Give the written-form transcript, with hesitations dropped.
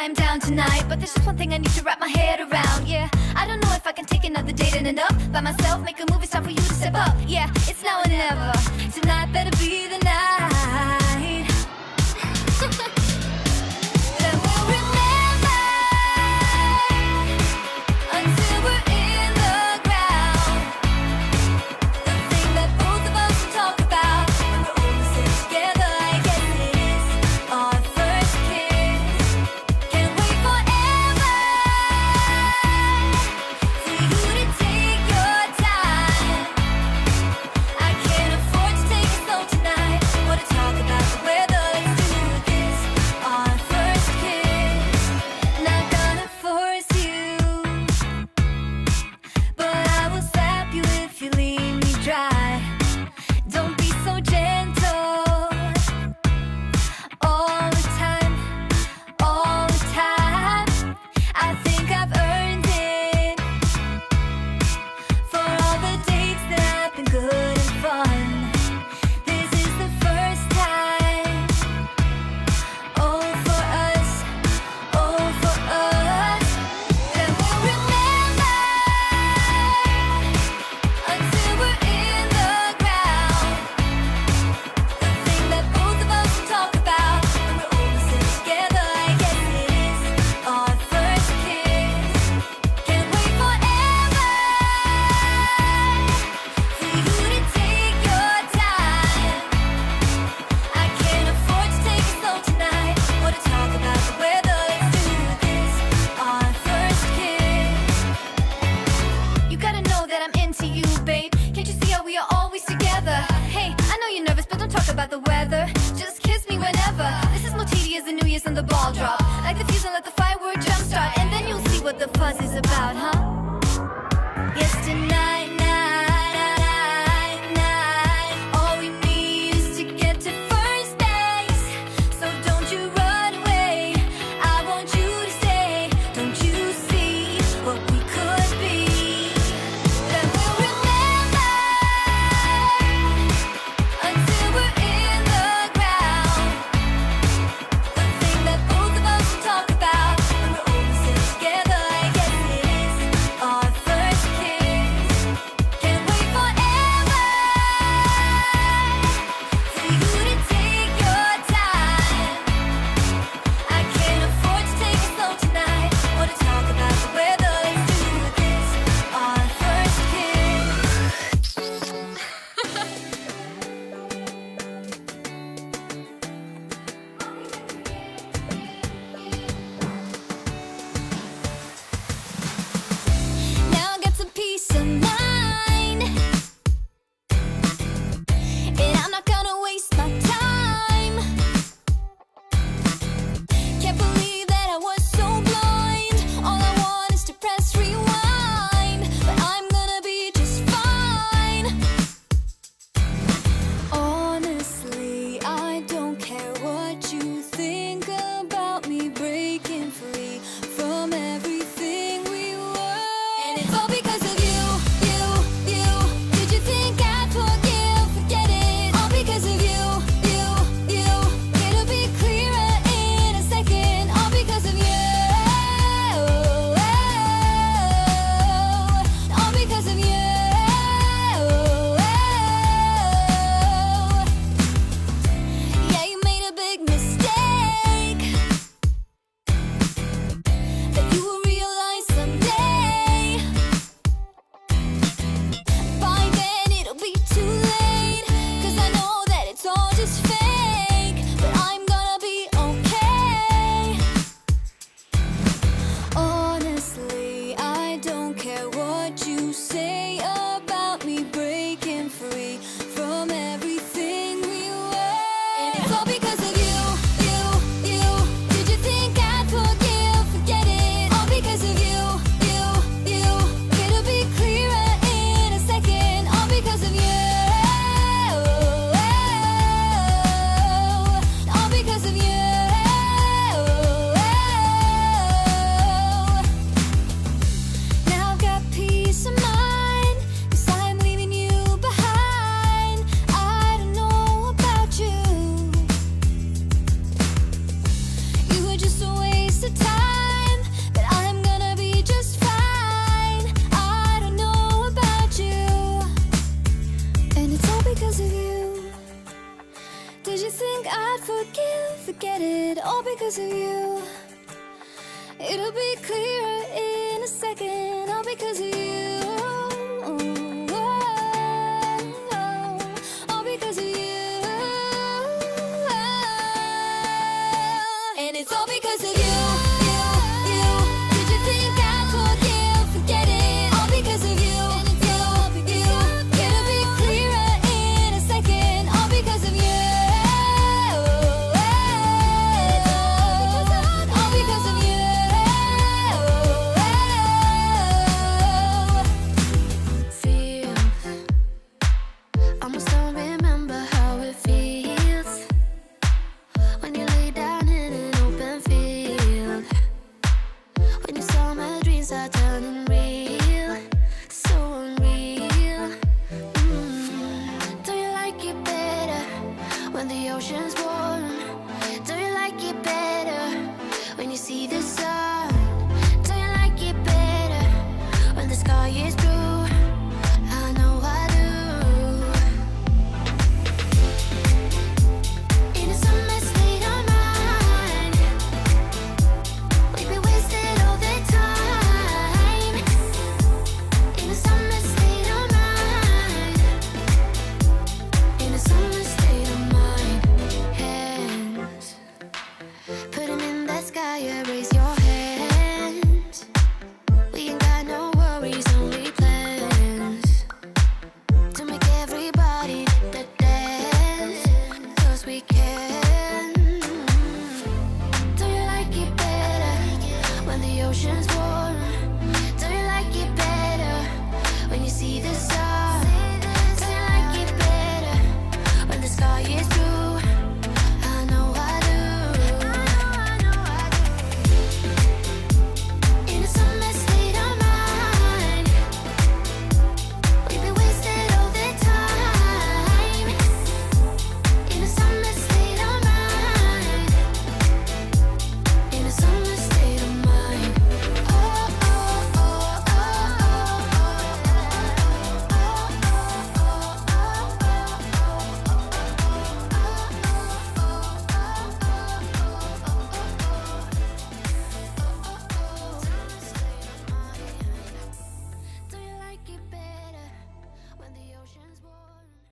I'm down tonight, but there's just one thing I need to wrap my head around. Yeah, I don't know if I can take another date and end up by myself. Make a move, it's time for you to step up. Yeah, it's now or never. Tonight better be the night. Then we'll remember until we're in the ground. The thing that both of us will talk about when we're all sitting together. I guess it is our first kiss. Can't wait forever for you to take your time. I can't afford to take it slow tonight. Wanna talk about the weather? Let's do this. Our first kiss. Not gonna force you, but I will slap you if you leave me dry. Don't be so gentle. All the time, all the time. I think I've earned it for all the dates that have been good and fun. This is the first time. Oh, for us, oh, for us. Then we'll remember until we're in the ground. The thing that both of us will talk about when we're all sitting together. I guess it is our first kiss. Can't wait forever for you to take your time. I can't afford to take it slow tonight. Wanna talk about the weather? Let's do this. Our first kiss. You gotta know that I'm into you, babe. Can't you see how we are always together? Hey, I know you're nervous, but don't talk about the weather. Just kiss me whenever. This is more tedious than New Year's and the ball drop. Like the fuse and let the firework jumpstart, and then you'll see what the fuzz is about, huh? Yes, tonight, night, night. All we need is to get to first base. So don't you run away. I want you to stay. Don't you see what we could be? Then we'll remember until we're in the ground. The thing that both of us will talk about when we're all sitting together. I guess it is forget it, all because of you. It'll be clear in a second, all because of you.